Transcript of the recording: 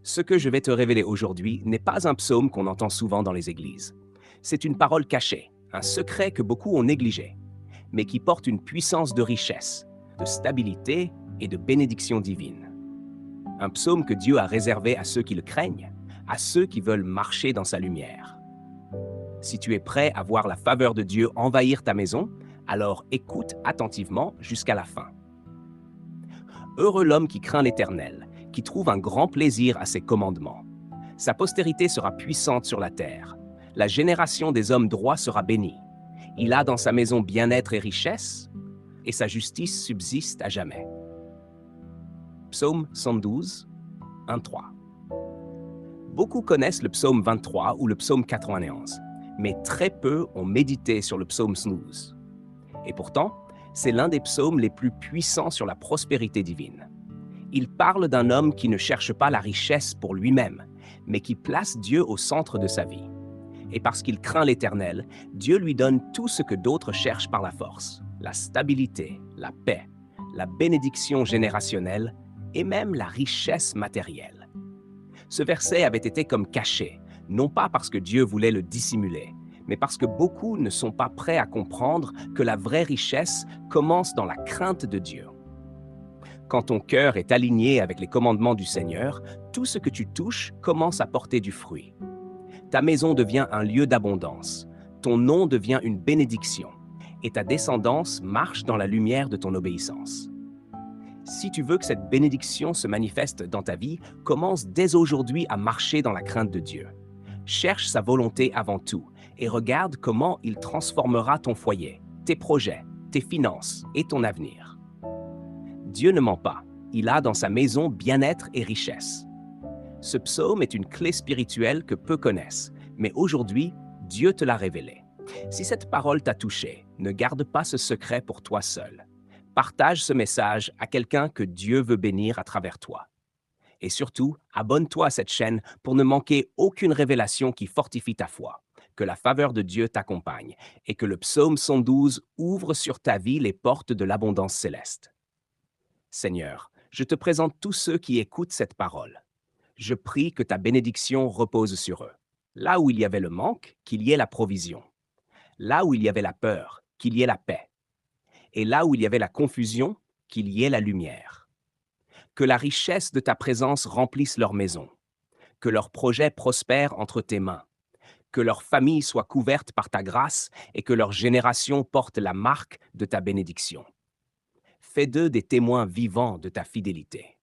Ce que je vais te révéler aujourd'hui n'est pas un psaume qu'on entend souvent dans les églises. C'est une parole cachée, un secret que beaucoup ont négligé, mais qui porte une puissance de richesse, de stabilité et de bénédiction divine. Un psaume que Dieu a réservé à ceux qui le craignent, à ceux qui veulent marcher dans sa lumière. Si tu es prêt à voir la faveur de Dieu envahir ta maison, alors écoute attentivement jusqu'à la fin. Heureux l'homme qui craint l'Éternel, qui trouve un grand plaisir à ses commandements. Sa postérité sera puissante sur la terre. La génération des hommes droits sera bénie. Il a dans sa maison bien-être et richesse, et sa justice subsiste à jamais. Psaume 112, 1-3. Beaucoup connaissent le psaume 23 ou le psaume 91, mais très peu ont médité sur le psaume 12. Et pourtant, c'est l'un des psaumes les plus puissants sur la prospérité divine. Il parle d'un homme qui ne cherche pas la richesse pour lui-même, mais qui place Dieu au centre de sa vie. Et parce qu'il craint l'Éternel, Dieu lui donne tout ce que d'autres cherchent par la force, la stabilité, la paix, la bénédiction générationnelle et même la richesse matérielle. Ce verset avait été comme caché, non pas parce que Dieu voulait le dissimuler, mais parce que beaucoup ne sont pas prêts à comprendre que la vraie richesse commence dans la crainte de Dieu. Quand ton cœur est aligné avec les commandements du Seigneur, tout ce que tu touches commence à porter du fruit. Ta maison devient un lieu d'abondance, ton nom devient une bénédiction, et ta descendance marche dans la lumière de ton obéissance. Si tu veux que cette bénédiction se manifeste dans ta vie, commence dès aujourd'hui à marcher dans la crainte de Dieu. Cherche sa volonté avant tout et regarde comment il transformera ton foyer, tes projets, tes finances et ton avenir. Dieu ne ment pas, il a dans sa maison bien-être et richesse. Ce psaume est une clé spirituelle que peu connaissent, mais aujourd'hui, Dieu te l'a révélé. Si cette parole t'a touché, ne garde pas ce secret pour toi seul. Partage ce message à quelqu'un que Dieu veut bénir à travers toi. Et surtout, abonne-toi à cette chaîne pour ne manquer aucune révélation qui fortifie ta foi. Que la faveur de Dieu t'accompagne et que le psaume 112 ouvre sur ta vie les portes de l'abondance céleste. Seigneur, je te présente tous ceux qui écoutent cette parole. Je prie que ta bénédiction repose sur eux. Là où il y avait le manque, qu'il y ait la provision. Là où il y avait la peur, qu'il y ait la paix. Et là où il y avait la confusion, qu'il y ait la lumière. Que la richesse de ta présence remplisse leur maison. Que leurs projets prospèrent entre tes mains. Que leur famille soit couverte par ta grâce et que leur génération porte la marque de ta bénédiction. Fais d'eux des témoins vivants de ta fidélité.